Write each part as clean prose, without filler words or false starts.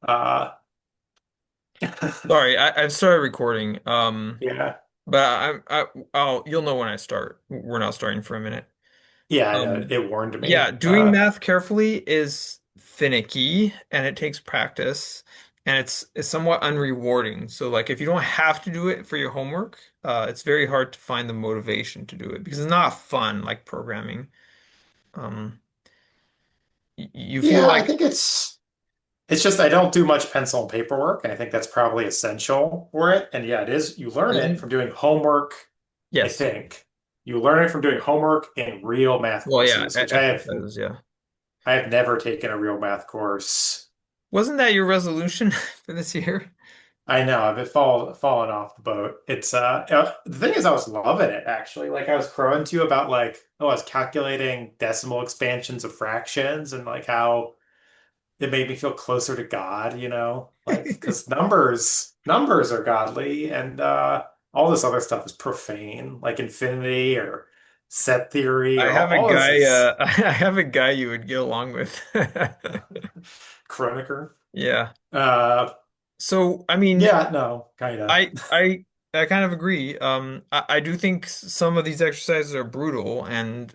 Uh, Sorry, I've started recording. yeah, But I'll you'll know when I start. We're not starting for a minute. yeah, I know. Um, It warned yeah, me. doing math carefully is finicky and it takes practice and it's somewhat unrewarding. So like if you don't have to do it for your homework, it's very hard to find the motivation to do it because it's not fun like programming. Um, you feel Yeah, I like think it's just I don't do much pencil and paperwork, and I think that's probably essential for it. And yeah, it is. You learn it you from doing homework, I yes. think. You learn it from doing homework in real math Well, yeah, courses, which exercises, yeah. I have never taken a real math course. Wasn't that your resolution for this year? I know I've been fallen off the boat. It's the thing is I was loving it actually. Like I was crowing to you about like oh I was calculating decimal expansions of fractions and like how it made me feel closer to God, you know? Like because numbers are godly and all this other stuff is profane, like infinity or set theory I or have a all this guy, is I have a guy you would get along with. Kronecker. Yeah. Uh So, I mean, yeah, no, kinda. I, I, I kind of agree. I do think some of these exercises are brutal, and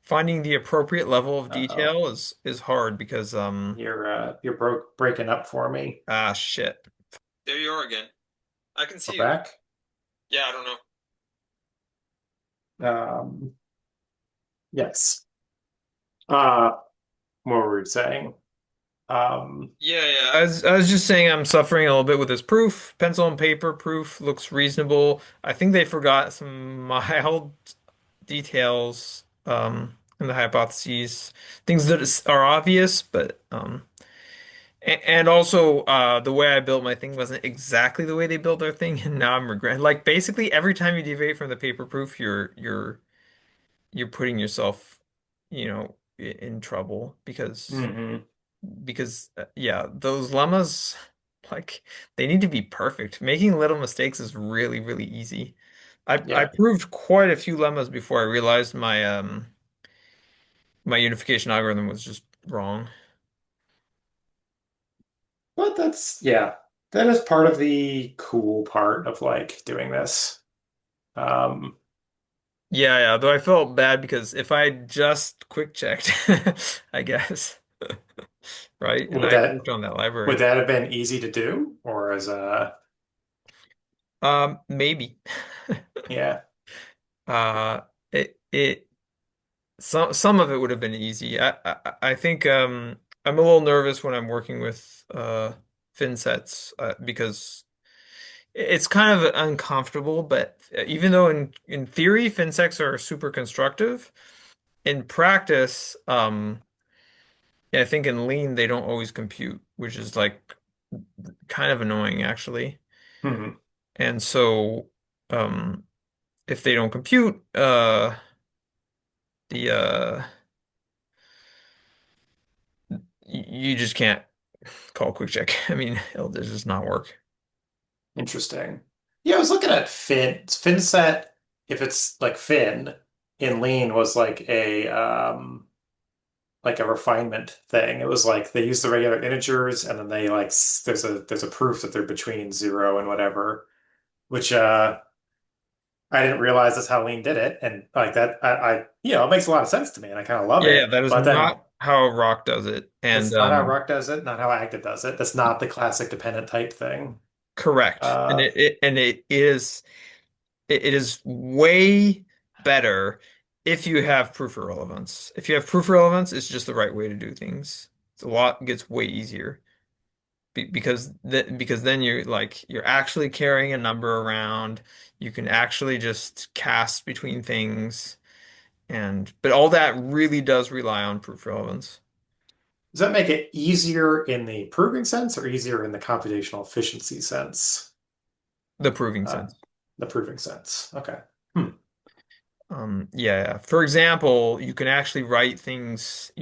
finding the appropriate level of Uh-oh. detail is hard because You're breaking up for me. shit. There you are again. I can We're see you. back. Yeah, I don't know. Um, yes. Uh, what were we saying? Um, Yeah. I was just saying I'm suffering a little bit with this proof. Pencil and paper proof looks reasonable. I think they forgot some mild details in the hypotheses, things that are obvious, but and also the way I built my thing wasn't exactly the way they built their thing, and now I'm regretting. Like basically every time you deviate from the paper proof, you're putting yourself, in trouble hmm because yeah, those lemmas like they need to be perfect. Making little mistakes is really, really easy. I Yeah. proved quite a few lemmas before I realized my unification algorithm was just wrong. But yeah, that is part of the cool part of like doing this. Um, Yeah, though I felt bad because if I just quick checked, I guess, right? And would I that worked on that would library. that have been easy to do or as a Maybe. yeah. Uh, it some of it would have been easy. I think I'm a little nervous when I'm working with fin sets because it's kind of uncomfortable. But even though in theory fin sets are super constructive, in practice, yeah, I think in lean they don't always compute, which is like kind of annoying actually. hmm And so um if they don't compute, the you just can't call quick check. I mean, it'll just not work. Interesting. Yeah, I was looking at Fin set if it's like Fin in lean was like a refinement thing. It was like they use the regular integers and then they like there's a proof that they're between zero and whatever, which I didn't realize that's how Lean did it. And like that I it makes a lot of sense to me and I kind of love Yeah, it. that is But then not how Rock does it. And that's not how Rock does it, not how Active does it. That's not the classic dependent type thing. correct. And Uh it is way better if you have proof of relevance. If you have proof of relevance, it's just the right way to do things. It's a lot gets way easier. Because then you're actually carrying a number around. You can actually just cast between things, and but all that really does rely on proof relevance, Does that make it easier in the proving sense or easier in the computational efficiency sense? the proving Uh, sense. the proving sense. Okay. Hmm. Yeah. For example, you can actually write things,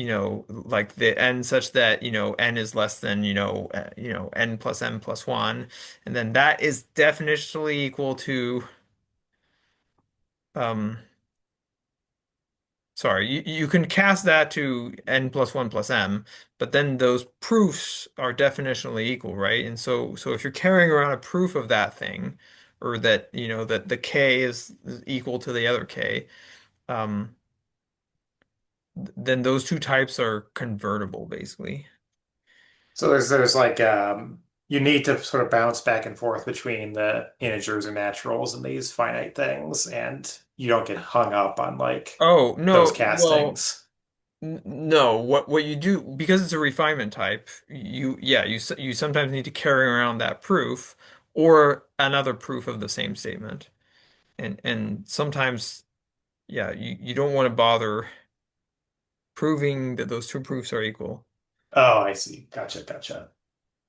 like the n such that, n is less than, n plus m plus one, and then that is definitionally equal to um sorry, you can cast that to n plus 1 plus m, but then those proofs are definitionally equal, right? And so if you're carrying around a proof of that thing, or that, that the k is equal to the other k, um, then those two types are convertible, basically. So there's like you need to sort of bounce back and forth between the integers and naturals and these finite things, and you don't get hung up on like Oh, those no, well, castings. no, what you do, because it's a refinement type, you sometimes need to carry around that proof or another proof of the same statement. And sometimes, yeah, you don't want to bother proving that those two proofs are equal. Oh, I see. Gotcha, gotcha.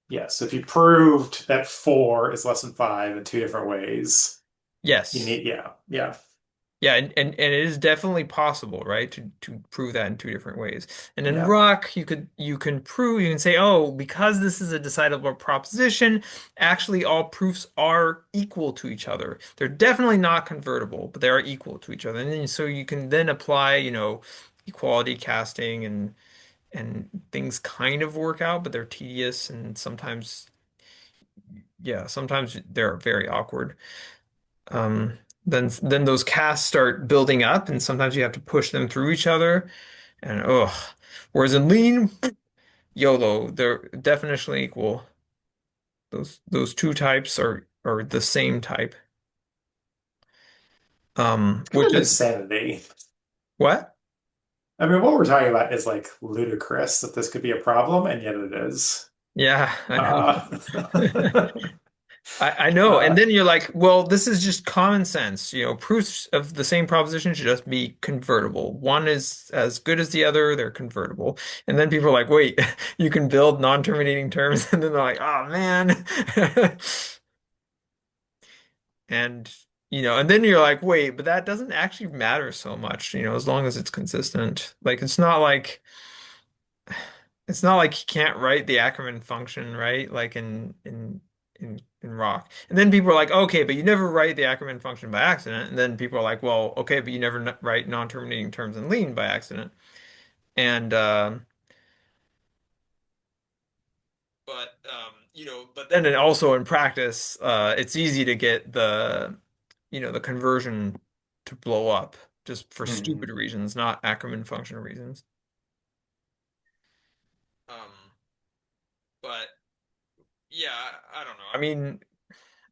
Yes, if you proved that 4 is less than 5 in two different ways, you Yes. need, yeah, yeah, Yeah, and it is definitely possible, right, to prove that in two different ways. And in yeah. rock, you can say, oh, because this is a decidable proposition, actually all proofs are equal to each other. They're definitely not convertible, but they are equal to each other. And then, so you can then apply, equality casting, and things kind of work out, but they're tedious, and sometimes, yeah, sometimes they're very awkward. Then those casts start building up, and sometimes you have to push them through each other. And ugh. Whereas in lean, YOLO, they're definitionally equal. Those two types are the same type. Kind Which of is insanity. what? I mean, what we're talking about is like ludicrous that this could be a problem, and yet it is. Yeah, I know. Uh, I know. And uh, then you're like, well, this is just common sense. Proofs of the same proposition should just be convertible. One is as good as the other, they're convertible. And then people are like, wait, you can build non-terminating terms. And then they're like, oh man. And, and then you're like, wait, but that doesn't actually matter so much, as long as it's consistent. Like, it's not like you can't write the Ackermann function, right? Like in Rock. And then people are like, okay, but you never write the Ackermann function by accident. And then people are like, well, okay, but you never write non-terminating terms in lean by accident. And but then also in practice, it's easy to get the conversion to blow up just for stupid mhm. reasons, not Ackermann function reasons. Um, but yeah, I don't know. I mean,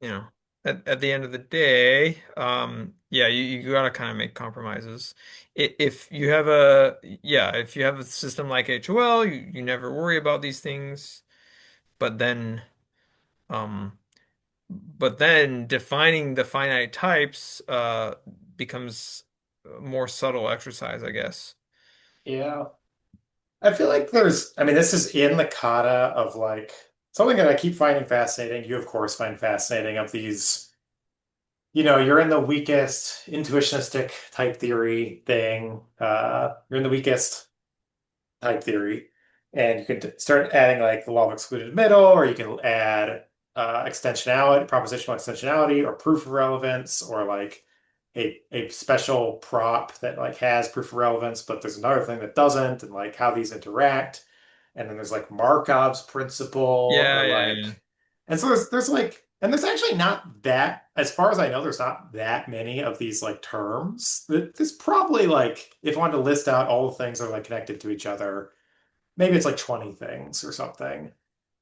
you know, at the end of the day, yeah, you gotta kind of make compromises. If you have a system like HOL, you never worry about these things. But then, um, but then defining the finite types becomes a more subtle exercise, I guess. Yeah. I feel like I mean, this is in the kata of like something that I keep finding fascinating. You, of course, find fascinating of these, you're in the weakest intuitionistic type theory thing. You're in the weakest type theory. And you could start adding like the law of excluded middle, or you can add extensionality, propositional extensionality, or proof of relevance, or like a special prop that like has proof of relevance, but there's another thing that doesn't, and like how these interact. And then there's like Markov's principle, Yeah, or yeah, yeah. like, and so there's like, and there's actually not that, as far as I know, there's not that many of these like terms. There's probably like, if I wanted to list out all the things that are like connected to each other, maybe it's like 20 things or something.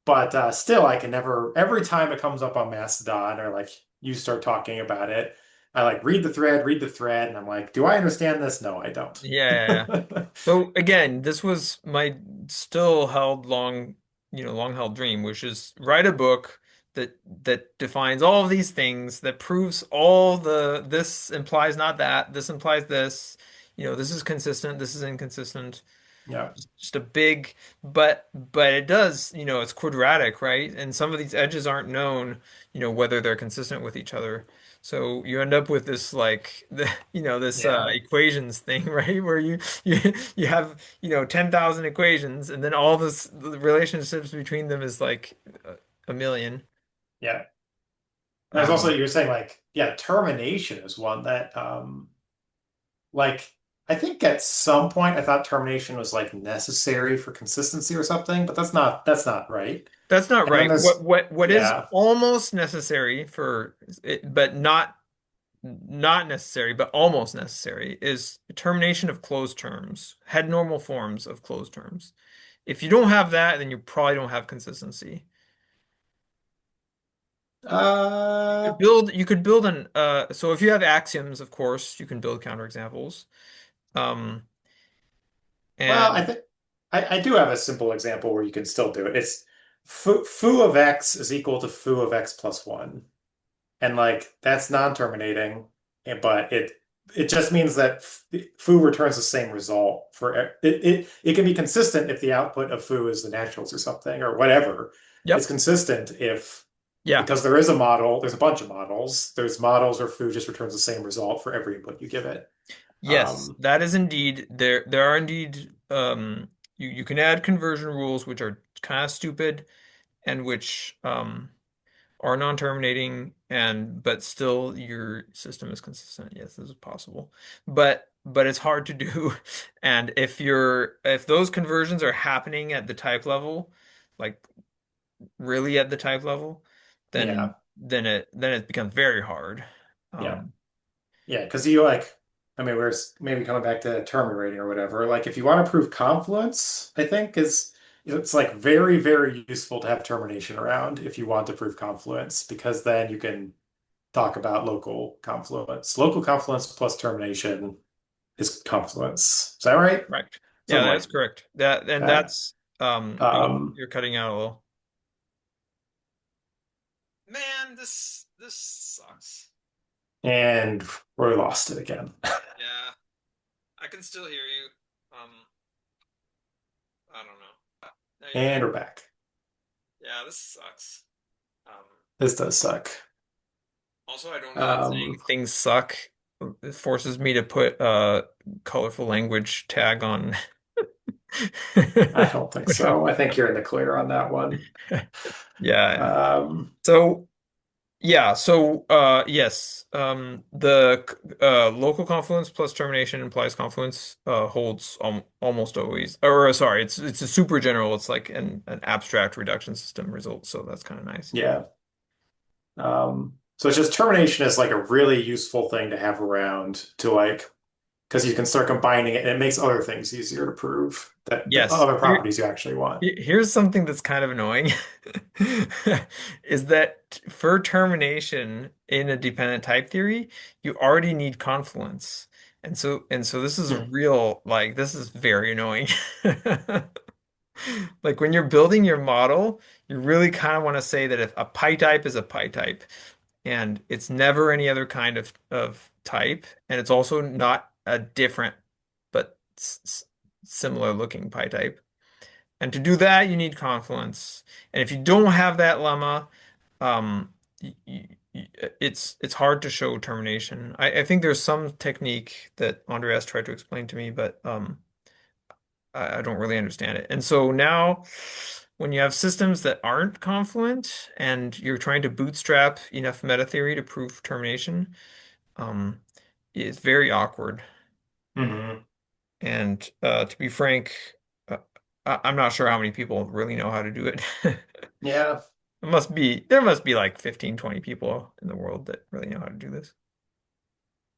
But still, I can never, every time it comes up on Mastodon or like you start talking about it, I like read the thread, and I'm like, do I understand this? No, I don't. Yeah, yeah, yeah. So again, this was my still held long held dream, which is write a book that defines all of these things, that proves all this implies not that, this implies this, this is consistent, this is inconsistent. Yeah, Just a big, but it does, it's quadratic, right? And some of these edges aren't known, whether they're consistent with each other. So you end up with this like this yeah, equations thing, right? Where you have 10,000 equations, and then all this the relationships between them is like a million. yeah. And there's also, Um, you're saying like, yeah, termination is one that like I think at some point I thought termination was like necessary for consistency or something, but that's not right. That's not And then right. there's What is yeah. almost necessary for it, but not necessary, but almost necessary is termination of closed terms, head normal forms of closed terms. If you don't have that, then you probably don't have consistency. Uh You could build an so if you have axioms, of course, you can build counterexamples. Um well, I and think I do have a simple example where you can still do it. It's foo of x is equal to foo of x plus one. And like that's non-terminating, but it just means that foo returns the same result for it can be consistent if the output of foo is the naturals or something or whatever. It's yep. consistent if Yeah. because there is a model, there's a bunch of models. There's models where foo just returns the same result for every input you give it. Yes, Um, that is indeed there are indeed you can add conversion rules which are kind of stupid and which are non-terminating and but still your system is consistent. Yes, this is possible. But it's hard to do. And if those conversions are happening at the type level, like really at the type level, then yeah, it becomes very hard. yeah. Um Yeah, because you like, I mean, we're maybe coming back to term rating or whatever. Like, if you want to prove confluence, I think is it's like very, very useful to have termination around if you want to prove confluence, because then you can talk about local confluence. Local confluence plus termination is confluence. Is that right? right. Yeah, Something that's like correct. That and that. that's you're cutting out a little. Man, this sucks. And we lost it again. Yeah, I can still hear you. Um, I don't know. Now you're And back. we're back. Yeah, this sucks. Um, This does suck. Also, I don't know that saying Um, things suck it forces me to put a colorful language tag on. I don't think so. I think you're in the clear on that one. Yeah. Um, So yeah, so yes, the local confluence plus termination implies confluence holds almost always. Or sorry, it's a super general. It's like an abstract reduction system result, so that's kind of nice. yeah. So it's just termination is like a really useful thing to have around to like because you can start combining it and it makes other things easier to prove that the Yes. other properties you actually want. Here's something that's kind of annoying is that for termination in a dependent type theory, you already need confluence. And so this is a Hmm. real like this is very annoying. Like when you're building your model, you really kind of want to say that if a pi type is a pi type and it's never any other kind of type, and it's also not a different but similar looking pi type. And to do that, you need confluence. And if you don't have that lemma, um, it's hard to show termination. I think there's some technique that Andreas tried to explain to me, but I don't really understand it. And so now, when you have systems that aren't confluent and you're trying to bootstrap enough meta theory to prove termination, um, it's very awkward. Hmm. And to be frank, uh, I'm not sure how many people really know how to do it. Yeah. There must be like 15, 20 people in the world that really know how to do this.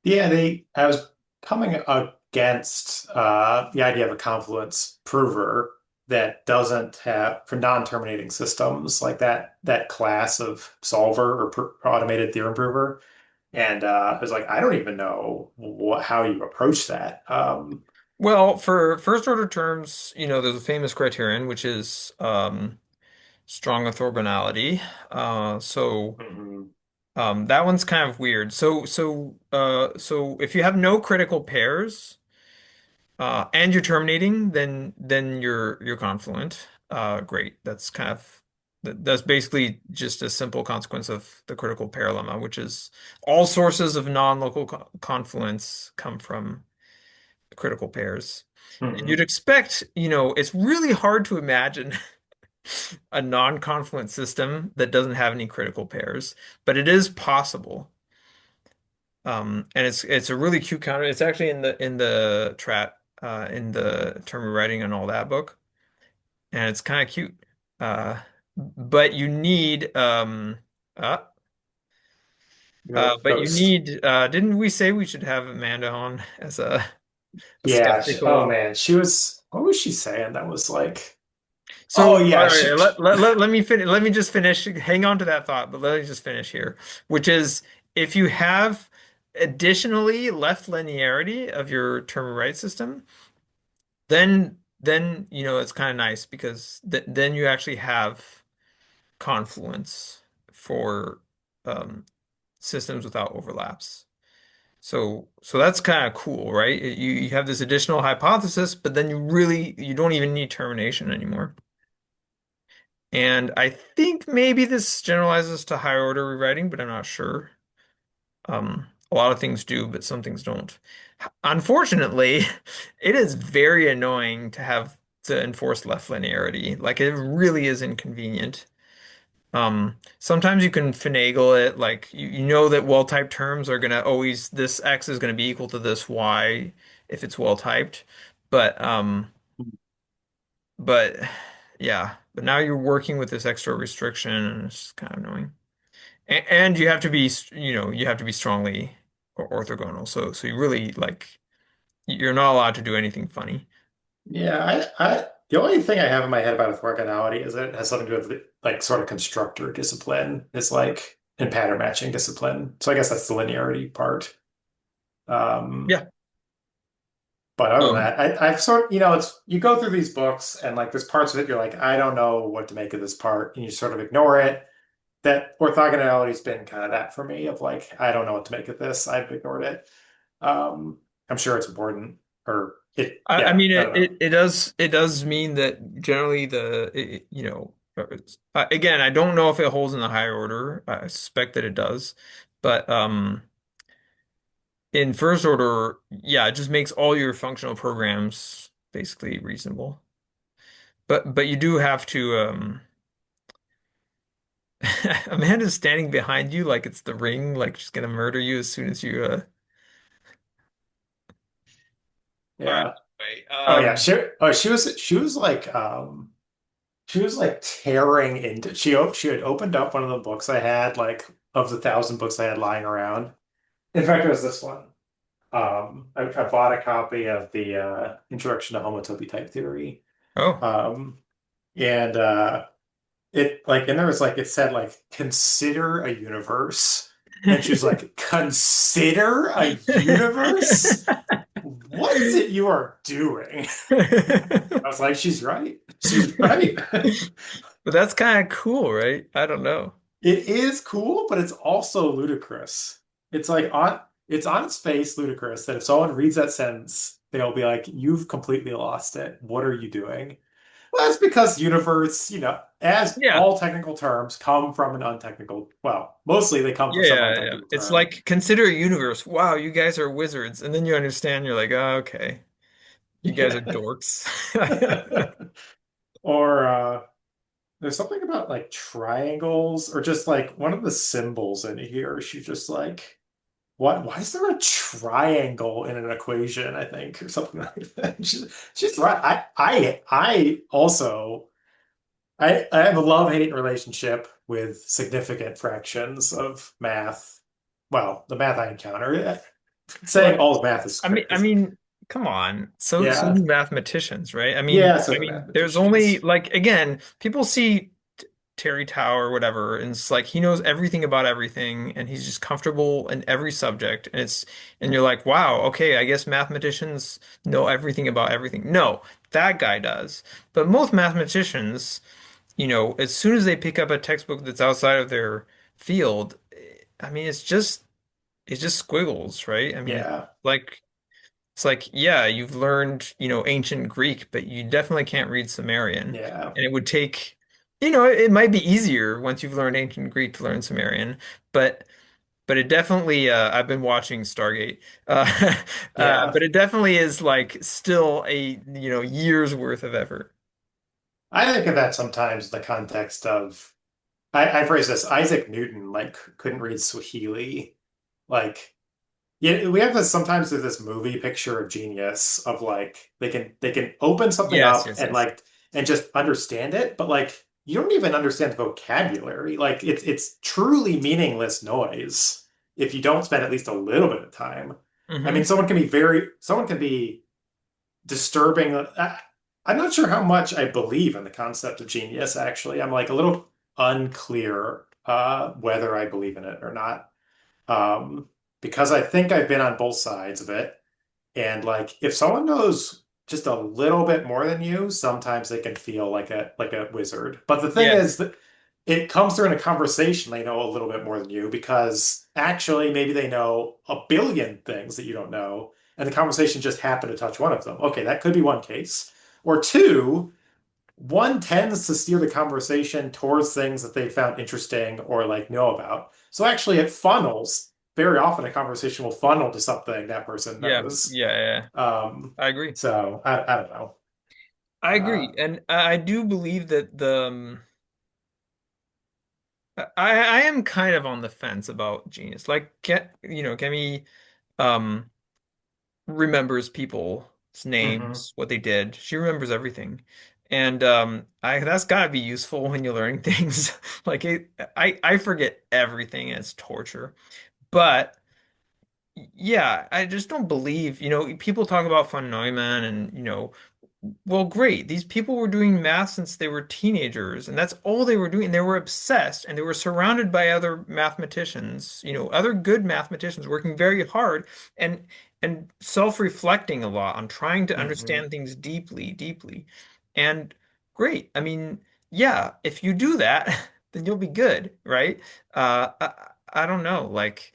Yeah, I was coming against the idea of a confluence prover that doesn't have for non-terminating systems like that class of solver or automated theorem prover. And I was like, I don't even know how you approach that. Well, for first order terms, there's a famous criterion, which is strong orthogonality. So Mhm. that one's kind of weird. So if you have no critical pairs, and you're terminating, then you're confluent. Great. That's basically just a simple consequence of the critical pair lemma, which is all sources of non-local confluence come from critical pairs. And you'd Mhm. expect, it's really hard to imagine a non-confluent system that doesn't have any critical pairs, but it is possible. And it's a really cute counter. It's actually in the trat in the term rewriting and all that book, and it's kind of cute. But you need uh but you Ghost. need didn't we say we should have Amanda on as a Yeah. Oh skeptical? man, she was. What was she saying? That was like. So, Oh all yeah, right, let me finish. Let me just finish. Hang on to that thought, but let me just finish here, which is if you have additionally left linearity of your term right system, then you know it's kind of nice because then you actually have confluence for um, systems without overlaps. So that's kind of cool, right? You have this additional hypothesis, but then you don't even need termination anymore. And I think maybe this generalizes to higher order rewriting, but I'm not sure. A lot of things do, but some things don't. Unfortunately, it is very annoying to have to enforce left linearity. Like it really is inconvenient. Sometimes you can finagle it, like you know that well-typed terms are gonna always this x is gonna be equal to this y if it's well-typed. But but yeah, but now you're working with this extra restriction and it's kind of annoying. And you have to be, you know, you have to be strongly orthogonal. So you really like you're not allowed to do anything funny. yeah. The only thing I have in my head about orthogonality is that it has something to do with like sort of constructor discipline. It's like in pattern matching discipline. So I guess that's the linearity part. Um, Yeah. but other than Um, that, I've sort of, it's you go through these books and like there's parts of it you're like, I don't know what to make of this part, and you sort of ignore it. That orthogonality's been kind of that for me of like, I don't know what to make of this. I've ignored it. I'm sure it's important or I yeah, mean I don't know. it does mean that generally you know again I don't know if it holds in the higher order. I suspect that it does, but in first order, yeah, it just makes all your functional programs basically reasonable. But you do have to Amanda's standing behind you like it's the ring, like she's gonna murder you as soon as you all right. Yeah. Anyway, Oh yeah. She was like tearing into she had opened up one of the books I had like of the 1,000 books I had lying around. In fact, it was this one. I bought a copy of the Introduction to Homotopy Type Theory. oh. Um, and it like and there was like it said like consider a universe. And she was like, consider a universe? What is it you are doing? I was like, she's right. She's right. But that's kind of cool, right? I don't know. It is cool, but it's also ludicrous. It's like it's on its face ludicrous that if someone reads that sentence, they'll be like, you've completely lost it. What are you doing? Well, that's because universe, as Yeah. all technical terms come from an untechnical, well, mostly they come from some Yeah. untechnical It's term. like consider a universe. Wow, you guys are wizards. And then you understand, you're like, oh, okay. You guys are Yeah. dorks. Or there's something about like triangles or just like one of the symbols in here. She's just like, what? Why is there a triangle in an equation? I think or something like that. She's right. I also I have a love-hate relationship with significant fractions of math. Well, the math I encounter. Saying Well, all math is I crazy. mean, come on. So Yeah, do mathematicians, right? yeah. So I the mean, there's only mathematicians. like again, people see Terry Tao or whatever, and it's like he knows everything about everything, and he's just comfortable in every subject, and you're like, wow, okay, I guess mathematicians know everything about everything. No, that guy does, but most mathematicians, you know, as soon as they pick up a textbook that's outside of their field, I mean, it's just squiggles, right? I mean, Yeah, like. It's like, yeah, you've learned, you know, ancient Greek, but you definitely can't read Sumerian. yeah, And it would take, you know, it might be easier once you've learned ancient Greek to learn Sumerian, but it definitely I've been watching Stargate. yeah. But it definitely is like still a, you know, years worth of effort. I think of that sometimes in the context of I phrase this Isaac Newton like couldn't read Swahili. Like Yeah, we have this sometimes with this movie picture of genius of like they can open something Yes, up yes, and yes. like and just understand it, but like you don't even understand the vocabulary. Like it's truly meaningless noise if you don't spend at least a little bit of time. I mean, Hmm. someone can be disturbing. I'm not sure how much I believe in the concept of genius, actually. I'm like a little unclear whether I believe in it or not. Because I think I've been on both sides of it. And like if someone knows just a little bit more than you, sometimes they can feel like a wizard. But the thing is Yes. that it comes through in a conversation they know a little bit more than you because actually maybe they know a billion things that you don't know, and the conversation just happened to touch one of them. Okay, that could be one case. Or two, one tends to steer the conversation towards things that they found interesting or like know about. So actually, it funnels. Very often, a conversation will funnel to something that person Yeah, knows. yeah, yeah. Um, I agree. so I don't know. I Uh, agree. And I do believe that I am kind of on the fence about genius. Like, Kemi um remembers people's mhm. names, what they did. She remembers everything. And I that's gotta be useful when you're learning things. Like I forget everything as torture. But yeah, I just don't believe, people talk about von Neumann and, well, great. These people were doing math since they were teenagers, and that's all they were doing. They were obsessed, and they were surrounded by other mathematicians, other good mathematicians working very hard and self-reflecting a lot on trying to Mhm. understand things deeply, deeply. And great. I mean, yeah, if you do that, then you'll be good, right? I don't know, like.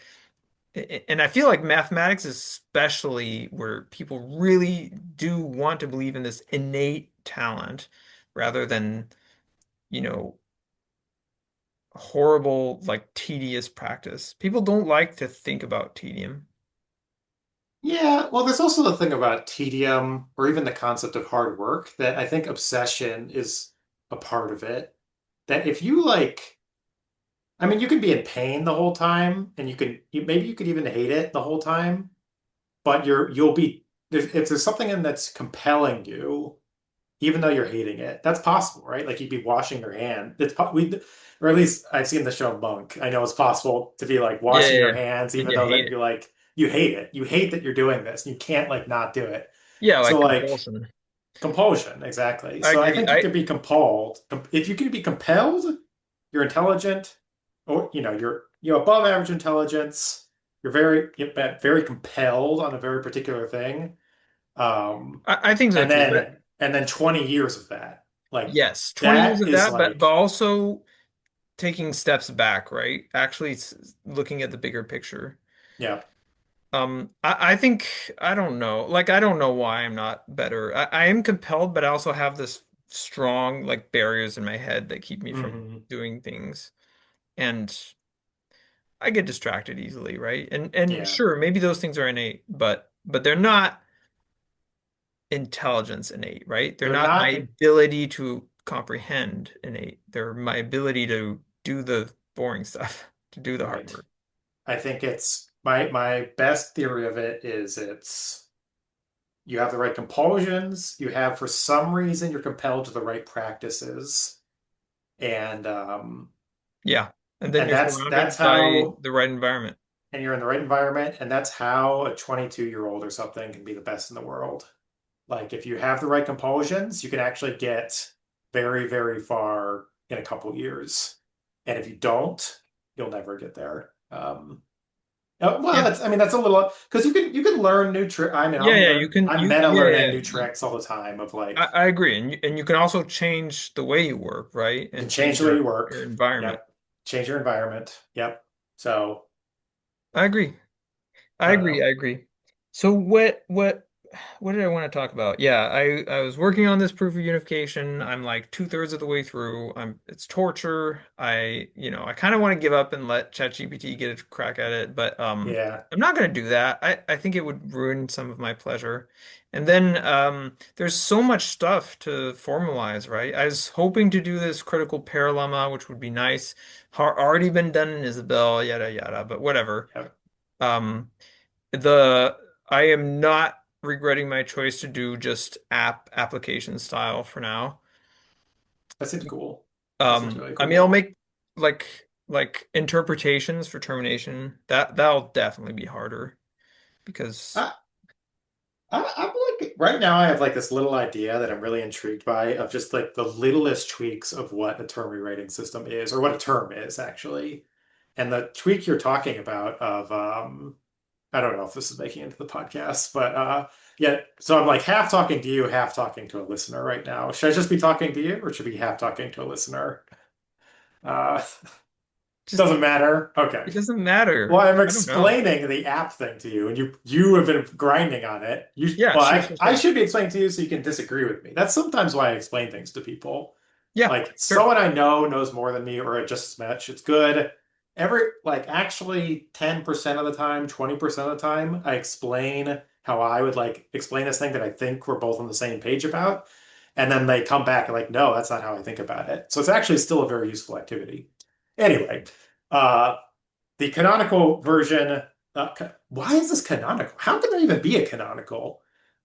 And I feel like mathematics, especially where people really do want to believe in this innate talent rather than, you know, horrible, like tedious practice. People don't like to think about tedium. Yeah, well, there's also the thing about tedium or even the concept of hard work that I think obsession is a part of it. That if you like, I mean, you can be in pain the whole time, and maybe you could even hate it the whole time, but you'll be if there's something in that's compelling you, even though you're hating it. That's possible, right? Like you'd be washing your hand. Or at least I've seen the show Monk. I know it's possible to be like Yeah, washing yeah, your yeah. hands, And even you though hate that it. you're like you hate it. You hate that you're doing this. You can't like not do it. Yeah, So like like compulsion. compulsion, exactly. I So I agree. think you can be compelled. If you can be compelled, you're intelligent, or you're above average intelligence. You're very compelled on a very particular thing. Um, I think so and too. But then 20 years of that. Like yes, 20 years that of is that, but like, also taking steps back, right? Actually looking at the bigger picture. yeah. I think I don't know. Like I don't know why I'm not better. I am compelled, but I also have this strong like barriers in my head that keep me from Hmm. doing things. And I get distracted easily, right? And Yeah. sure, maybe those things are innate, but they're not intelligence innate, right? They're They're not my not, ability to comprehend innate. They're my ability to do the boring stuff, to do the hard right. work. I think it's my best theory of it is it's you have the right compulsions, you have for some reason you're compelled to the right practices, and Yeah. And then and you're that's surrounded by how the right environment. and you're in the right environment, and that's how a 22-year-old or something can be the best in the world. Like if you have the right compulsions, you can actually get very, very far in a couple years. And if you don't, you'll never get there. Well, Yeah. I mean, that's a little because you can learn new trick. I mean, Yeah, yeah, you can I'm you meta learning yeah, new yeah. tricks all the time of I like agree. And you can also change the way you work, right? you can And change change the way your you work. your environment. Yep. Change your environment. Yep. So I agree. I I don't agree. know. I agree. So what did I want to talk about? Yeah, I was working on this proof of unification. I'm like two-thirds of the way through. It's torture. I kind of want to give up and let ChatGPT get a crack at it, but Yeah. I'm not going to do that. I think it would ruin some of my pleasure. And then there's so much stuff to formalize, right? I was hoping to do this critical paralemma, which would be nice. Already been done in Isabel, yada yada, but whatever. Yep. Um the I am not regretting my choice to do just application style for now. That seems cool. That seems really I mean, I'll cool. make like interpretations for termination. That'll definitely be harder because I'm like right now I have like this little idea that I'm really intrigued by of just like the littlest tweaks of what a term rewriting system is or what a term is actually. And the tweak you're talking about of I don't know if this is making it into the podcast, but yeah, so I'm like half talking to you, half talking to a listener right now. Should I just be talking to you or should I be half talking to a listener? Uh just doesn't matter. Okay. it doesn't Well, matter. I'm I don't know. explaining the app thing to you, and you have been grinding on it. Yeah, Well, sure, I sure, I sure. should be explaining to you so you can disagree with me. That's sometimes why I explain things to people. Yeah, Like sure. someone I know knows more than me, or just as much. It's good. Actually 10% of the time, 20% of the time, I explain how I would like explain this thing that I think we're both on the same page about, and then they come back and like, no, that's not how I think about it. So it's actually still a very useful activity. Anyway. Uh, the canonical version, why is this canonical? How can there even be a canonical?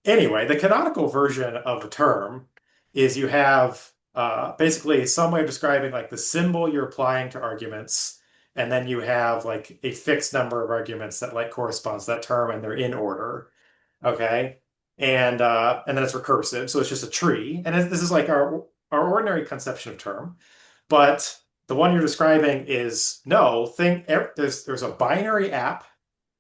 Anyway, the canonical version of a term is you have basically some way of describing like the symbol you're applying to arguments, and then you have like a fixed number of arguments that like corresponds to that term, and they're in order. Okay, and then it's recursive, so it's just a tree, and this is like our ordinary conception of term. But the one you're describing is no, there's a binary app,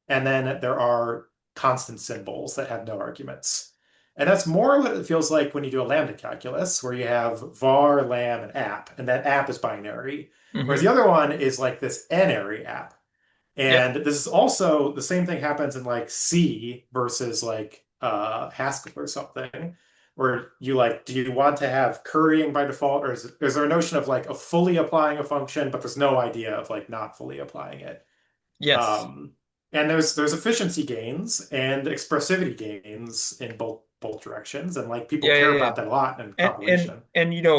and then there are constant symbols that have no arguments. And that's more what it feels like when you do a lambda calculus, where you have var, lam, and app, and that app is binary. Whereas the Hmm. other one is like this n-ary app. Yeah. And this is also the same thing happens in like C versus like Haskell or something, where you like, do you want to have currying by default, or is there a notion of like a fully applying a function, but there's no idea of like not fully applying it? Yes. Um, and there's efficiency gains and expressivity gains in both directions, and like people Yeah, care yeah, yeah. about that a lot in And compilation.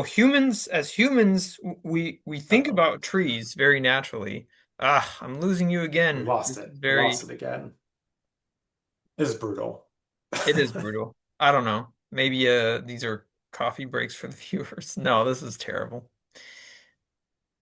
humans as humans we think Uh-oh, about trees very naturally. Ah, I'm losing you we again. lost This it. is We lost very it again. This is brutal. it is brutal. I don't know. Maybe these are coffee breaks for the viewers. No, this is terrible.